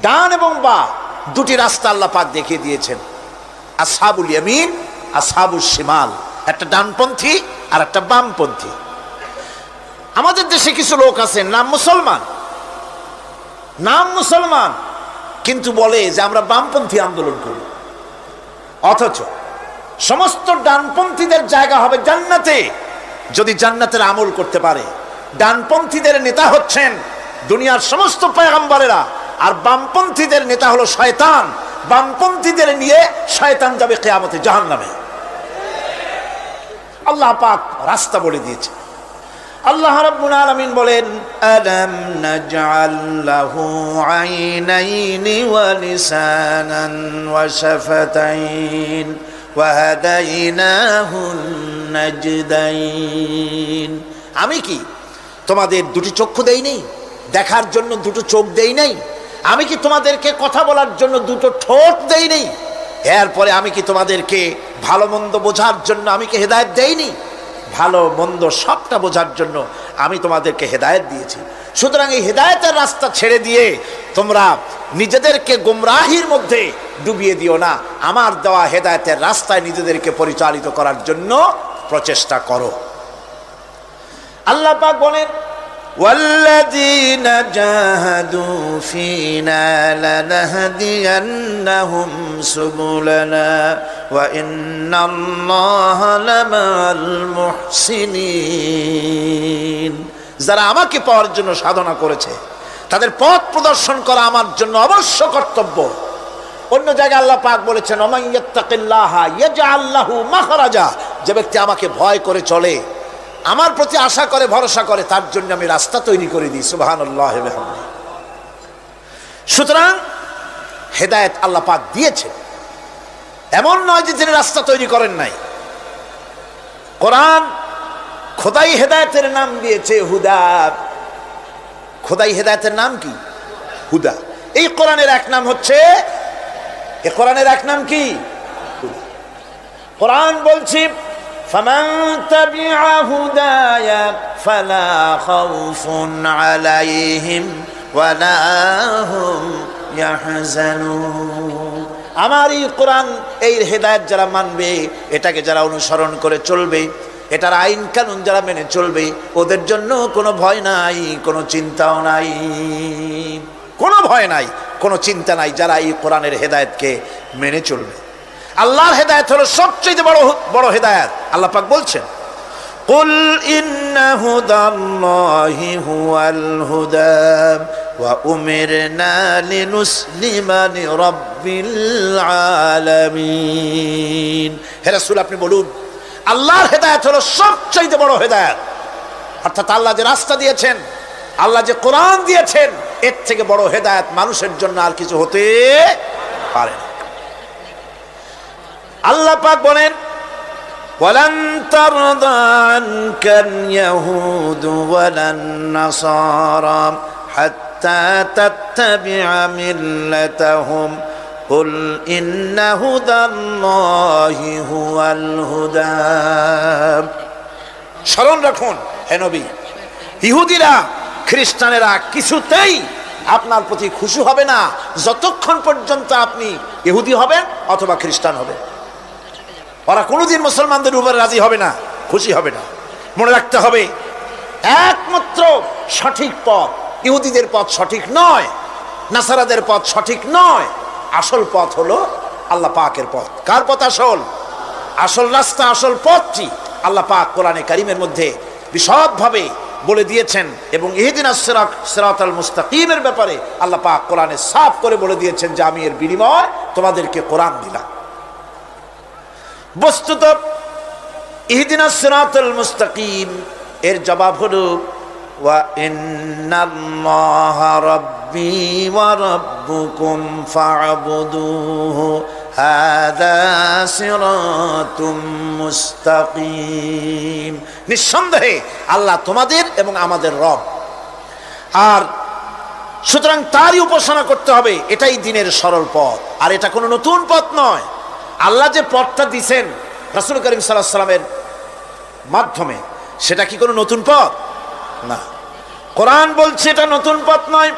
ডান এবং বা দুটি রাস্তা আল্লাহ পাক দেখিয়ে দিয়েছেন, আসহাবুল ইয়ামিন, আসহাবুল শিমাল, একটা ডানপন্থী আর একটা বামপন্থী। আমাদের দেশে কিছু লোক আছেন নাম মুসলমান কিন্তু বলে যে আমরা বামপন্থী আন্দোলন করি, অথচ সমস্ত ডানপন্থীদের জায়গা হবে জান্নাতে যদি জান্নাতের আমল করতে পারে। ডানপন্থীদের নেতা হচ্ছেন দুনিয়ার সমস্ত পয়গম্বরেরা, আর বামপন্থীদের নেতা হলো শয়তান। বামপন্থীদের নিয়ে শয়তান যাবে কিয়ামতে জাহান্নামে। আল্লাহ পাক রাস্তা বলে দিয়েছে। আল্লাহ রাব্বুল আলামিন বলেন, আলাম নাজআল লাহু আইনাইনি ওয়া লিসানান ওয়া শাফাতাইন ওয়া হাদাইনাহুন নাজদাইন। আমি কি তোমাদের দুটি চক্ষু দেই নাই, দেখার জন্য দুটো চোখ দেই নাই? আমি কি তোমাদেরকে কথা বলার জন্য দুটো ঠোঁট দেই নাই? এরপরে আমি কি তোমাদেরকে ভালো মন্দ বোঝার জন্য আমি কি হেদায়েত দেইনি? ভালো মন্দ সবটা বোঝার জন্য আমি তোমাদেরকে হেদায়েত দিয়েছি। সুতরাং এই হেদায়েতের রাস্তা ছেড়ে দিয়ে তোমরা নিজেদেরকে গোমরাহির মধ্যে ডুবিয়ে দিও না, আমার দেওয়া হেদায়েতের রাস্তায় নিজেদেরকে পরিচালিত করার জন্য প্রচেষ্টা করো। আল্লাহ পাক বলেন, ওয়াল্লাযীনা জাহাদু ফীনা লানাহদিয়ান্নাহুম সুবুলানা ওয়া ইন্নাল্লাহা লামাল মুহসিনিন। যারা আমাকে পাওয়ার জন্য সাধনা করেছে তাদের পথ প্রদর্শন করা আমার জন্য অবশ্য কর্তব্য। অন্য জায়গায় আল্লাহ পাক বলেছেন, ওমান ইয়াত্তাকিল্লাহা ইয়াজআল লাহু মাখরাজা। যে ব্যক্তি আমাকে ভয় করে চলে, আমার প্রতি আশা করে, ভরসা করে, তার জন্য আমি রাস্তা তৈরি করে দিই। সুবহানাল্লাহ ওয়া বিহামদিহি। সুতরাং হেদায়েত আল্লাহ পাক দিয়েছে, এমন নয় যে তিনি রাস্তা তৈরি করেন নাই। কোরআন খোদাই হেদায়েতের নাম দিয়েছে হুদা। খোদাই হেদায়েতের নাম কি? হুদা। এই কোরআনের এক নাম হচ্ছে, এই কোরআনের এক নাম কি? কোরআন বলছি, فمن تبع هداي فلا خوف عليهم ولا هم يحزنون। আমার এই কোরআন, এই হেদায়েত যারা মানবে, এটাকে যারা অনুসরণ করে চলবে, এটার আইন কানুন যারা মেনে চলবে, ওদের জন্য কোনো ভয় নাই, কোনো চিন্তাও নাই, কোনো ভয় নাই, কোনো চিন্তা নাই যারা এই কোরআনের হেদায়েতকে মেনে চলবে। আল্লাহর হেদায়েত হলো সবচেয়ে বড় হেদায়েত। আল্লাহ পাক বলছেন, কুল ইন্না হুদাল্লাহি হুয়াল হুদা ওয়া উমিরনা লিনুসলিমা লিরাব্বিল আলামিন। হে রাসূল, আপনি বলুন, আল্লাহর হেদায়েত হলো সবচেয়ে বড় হেদায়েত। অর্থাৎ আল্লাহ যে রাস্তা দিয়েছেন, আল্লাহ যে কোরআন দিয়েছেন, এর থেকে বড় হেদায়েত মানুষের জন্য আর কিছু হতে পারে না। আল্লাহ পাক বলেন, ওয়ালান তারদা আনকাল ইয়াহুদু ওয়ালান নাসারা হাত্তা তাত্তাবিআ মিল্লাতাহুম কুল ইন্না হুদাল্লাহি হুয়াল হুদা। স্মরণ রাখুন হে নবী, ইহুদিরা, খ্রিস্টানেরা কিছুতেই আপনার প্রতি খুশি হবে না যতক্ষণ পর্যন্ত আপনি ইহুদি হবেন অথবা খ্রিস্টান হবেন। ওরা কোনোদিন মুসলমানদের উপরে রাজি হবে না, খুশি হবে না। মনে রাখতে হবে, একমাত্র সঠিক পথ ইহুদিদের পথ সঠিক নয়, নাসারাদের পথ সঠিক নয়। আসল পথ হলো আল্লাহ পাকের পথ। কার পথ আসল? আসল রাস্তা, আসল পথটি আল্লাহ পাক কোরআনে কারিমের মধ্যে বিশদভাবে বলে দিয়েছেন। এবং ইহদিনাস সিরাতাল মুস্তাকিমের ব্যাপারে আল্লাহ পাক কোরআনে সাফ করে বলে দিয়েছেন যে আমি এর বিনিময় তোমাদেরকে কোরআন দিলাম। বস্তুত ইহদিনাস সিরাতাল মুস্তাকিম এর জবাব হলো ওয়া ইন্নাল্লাহা রাব্বি ওয়া রাব্বুকুম ফা'বুদুহু হাযা সিরাতুম মুস্তাকিম। নিঃসন্দেহে আল্লাহ তোমাদের এবং আমাদের রব, আর সুতরাং তারই উপাসনা করতে হবে। এটাই দ্বীনের সরল পথ, আর এটা কোনো নতুন পথ নয়। আল্লাহ যে পথটা দিয়েছেন রাসূল করিম সাল্লাল্লাহু আলাইহি সাল্লামের মাধ্যমে, সেটা কি কোনো নতুন পথ? না। কোরআন বলছে এটা নতুন পথ নয়।